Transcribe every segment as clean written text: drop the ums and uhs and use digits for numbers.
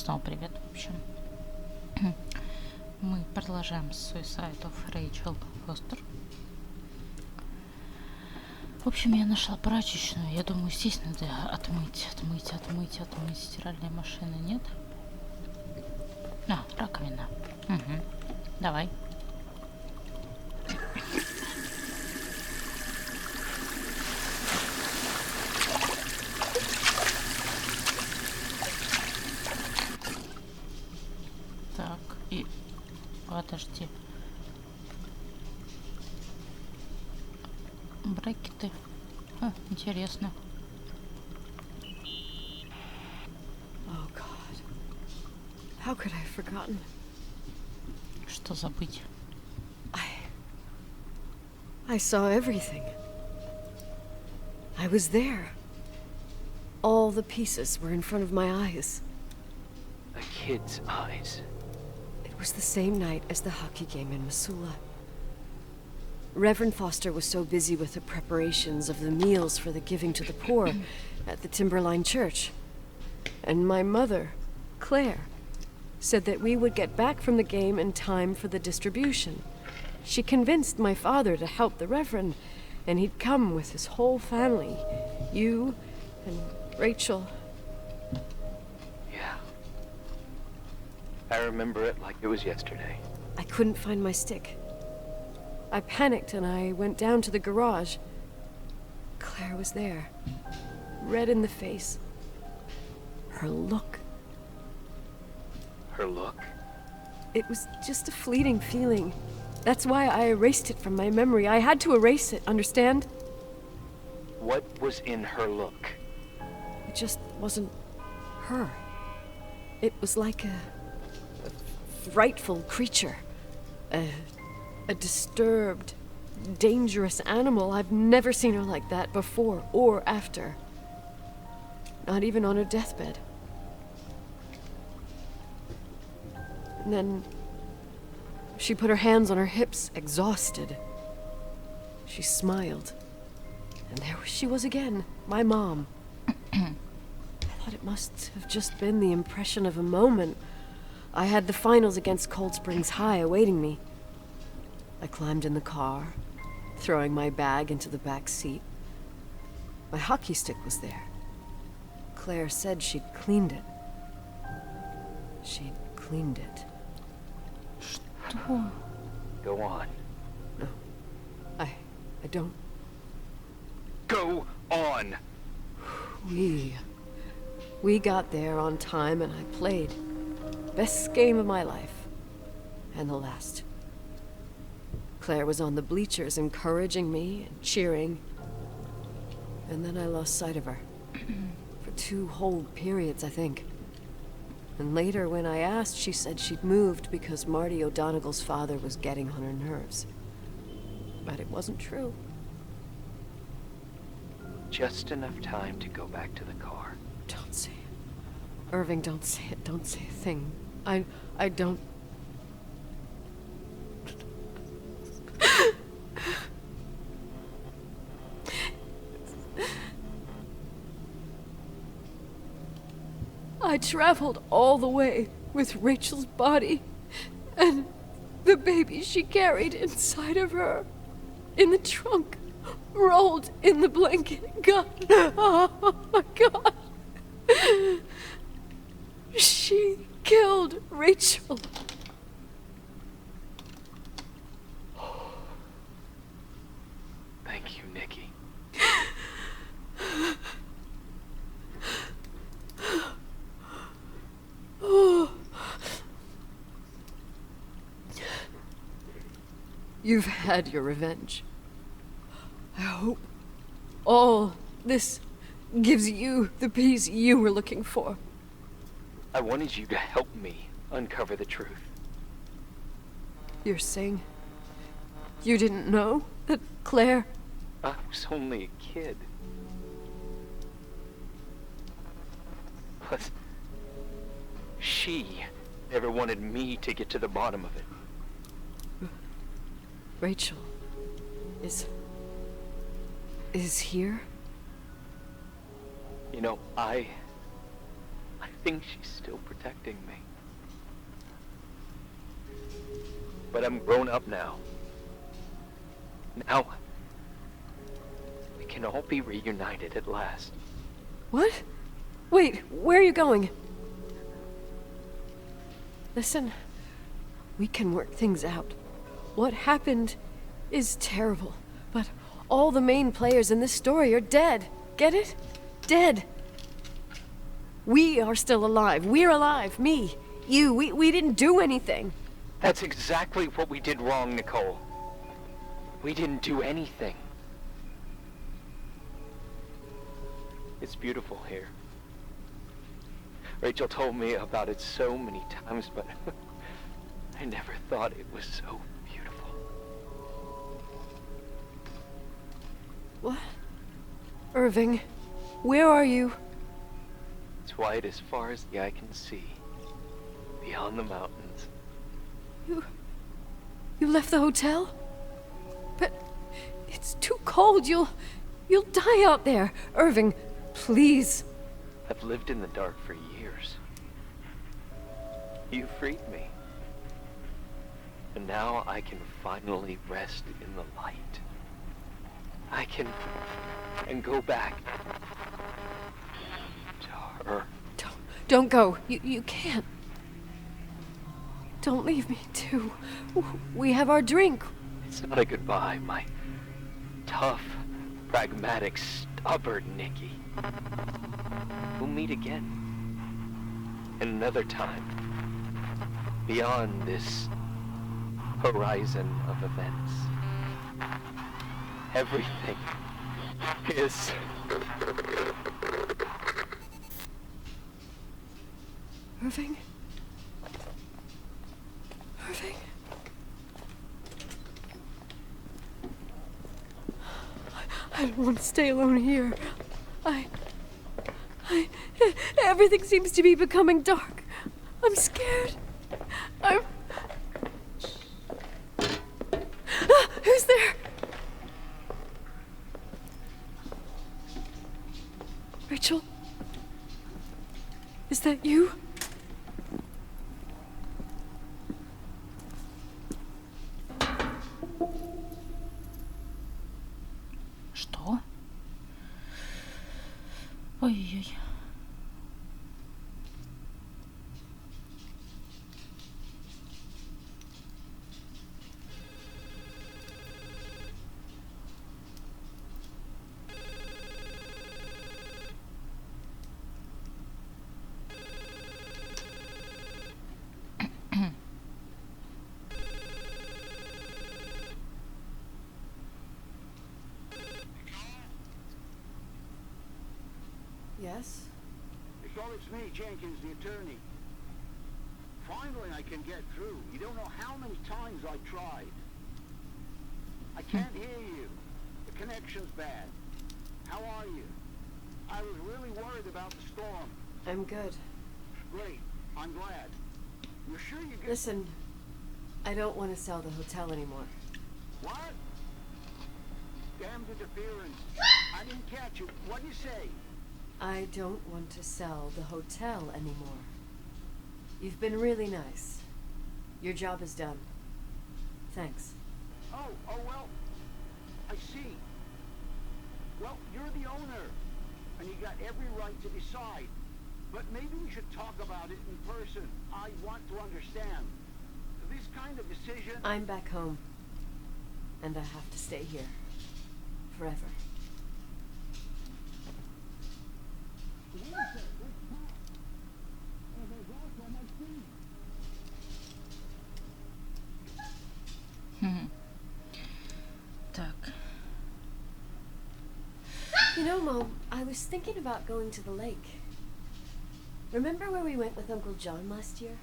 Снова привет, в общем. Мы продолжаем Suicide of Rachel Foster. В общем, я нашла прачечную. Я думаю, здесь надо отмыть. Стиральной машины нет? А, раковина. Угу. Давай. Так, и... Подожди. Брекеты. Интересно. Oh God. How could I have forgotten? Что забыть? I saw everything. I was there. All the pieces were in front of my eyes. A kid's eyes. It was the same night as the hockey game in Missoula. Reverend Foster was so busy with the preparations of the meals for the giving to the poor at the Timberline Church. And my mother, Claire, said that we would get back from the game in time for the distribution. She convinced my father to help the Reverend, and he'd come with his whole family. You and Rachel. Yeah. I remember it like it was yesterday. I couldn't find my stick. I panicked and I went down to the garage. Claire was there, red in the face. Her look. Her look? It was just a fleeting feeling. That's why I erased it from my memory. I had to erase it, understand? What was in her look? It just wasn't her. It was like a frightful creature. A disturbed, dangerous animal. I've never seen her like that before or after. Not even on her deathbed. And then she put her hands on her hips, exhausted. She smiled. And there she was again, my mom. I thought it must have just been the impression of a moment. I had the finals against Cold Springs High awaiting me. I climbed in the car, throwing my bag into the back seat. My hockey stick was there. Claire said she'd cleaned it. She'd cleaned it. Что? Go on. No. I don't. Go on! We got there on time and I played. Best game of my life. And the last. Claire was on the bleachers encouraging me and cheering. And then I lost sight of her. For 2 whole periods, I think. And later, when I asked, she said she'd moved because Marty O'Donegal's father was getting on her nerves. But it wasn't true. Just enough time to go back to the car. Don't say it. Irving, don't say it. Don't say a thing. I don't... I traveled all the way with Rachel's body and the baby she carried inside of her in the trunk, rolled in the blanket. God, oh my God. She killed Rachel. Thank you, Nikki. You've had your revenge. I hope all this gives you the peace you were looking for. I wanted you to help me uncover the truth. You're saying you didn't know that Claire... I was only a kid. Plus, she never wanted me to get to the bottom of it. Rachel is here? You know, I think she's still protecting me. But I'm grown up now. Now, we can all be reunited at last. What? Wait, where are you going? Listen, we can work things out. What happened is terrible, but all the main players in this story are dead. Get it? Dead. We are still alive. We're alive. Me, you, we didn't do anything. That's exactly what we did wrong, Nicole. We didn't do anything. It's beautiful here. Rachel told me about it so many times, but I never thought it was so beautiful. What? Irving, where are you? It's white as far as the eye can see, beyond the mountains. You left the hotel? But it's too cold. You'll die out there. Irving, please. I've lived in the dark for years. You freed me. And now I can finally rest in the light. I can go back to her. Don't go. You can't. Don't leave me, too. We have our drink. It's not a goodbye, my tough, pragmatic, stubborn Nikki. We'll meet again. Another time. Beyond this horizon of events. Everything is... Irving? Irving? I don't want to stay alone here. Everything seems to be becoming dark. I'm scared. Who's there? Rachel? Is that you? Что? Ой-ой-ой. Yes? Nicole, it's me, Jenkins, the attorney. Finally, I can get through. You don't know how many times I tried. I can't hear you. The connection's bad. How are you? I was really worried about the storm. I'm good. Great. I'm glad. You're sure you get... Listen, I don't want to sell the hotel anymore. What? Damned interference. I didn't catch it. What'd you say? I don't want to sell the hotel anymore. You've been really nice. Your job is done. Thanks. Oh, well, I see. Well, you're the owner, and you got every right to decide. But maybe we should talk about it in person. I want to understand. This kind of decision... I'm back home. And I have to stay here. Forever. Так. You know, Mom, I was thinking about going to the lake. Remember where we went with Uncle John last year?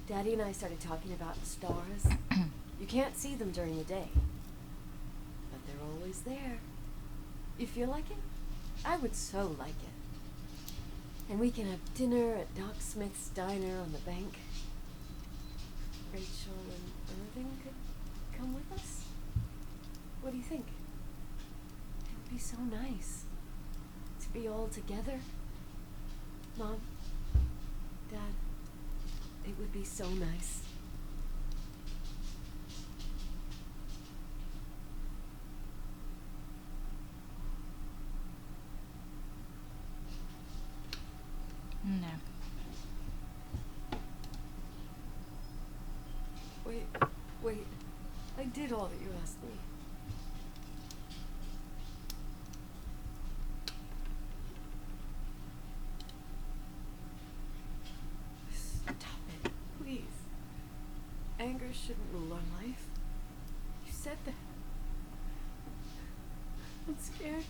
Daddy and I started talking about the stars. You can't see them during the day, but they're always there. You feel like it? I would so like it. And we can have dinner at Doc Smith's diner on the bank. Rachel and Irving could come with us? What do you think? It would be so nice to be all together. Mom, Dad, it would be so nice. Да. Wait. I did all that you asked me. Stop it, please. Anger shouldn't rule our life. You said that. I'm scared.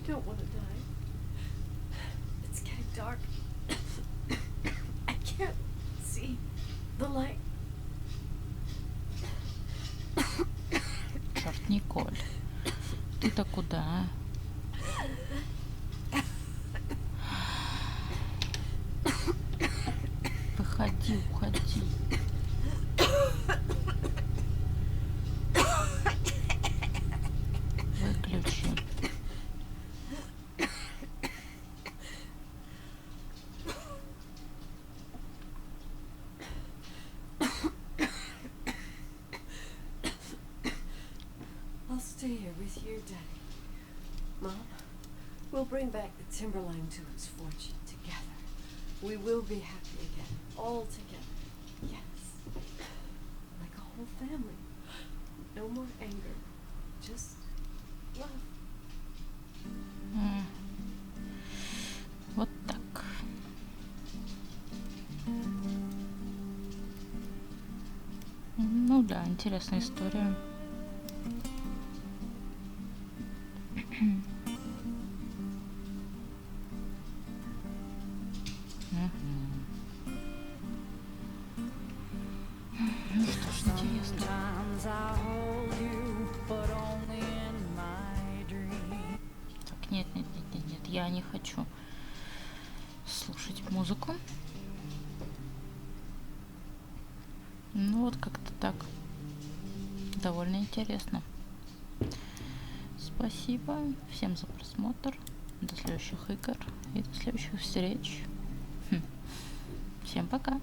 I don't want to die. It's getting dark. I can't see the light. Черт, Николь. Ты-то куда? Выходи, уходи. Выключи. I'll stay here with you, Daddy. Mom, we'll bring back the Timberline to its fortune together. We will be happy again, all together. Yes. Like a whole family. No more anger. Just love. Вот так. Ну да, интересная история. Ну что ж, интересно. Так, нет, я не хочу слушать музыку. Ну вот как-то так. Довольно интересно. Спасибо всем за просмотр. До следующих игр и до следующих встреч. Всем пока.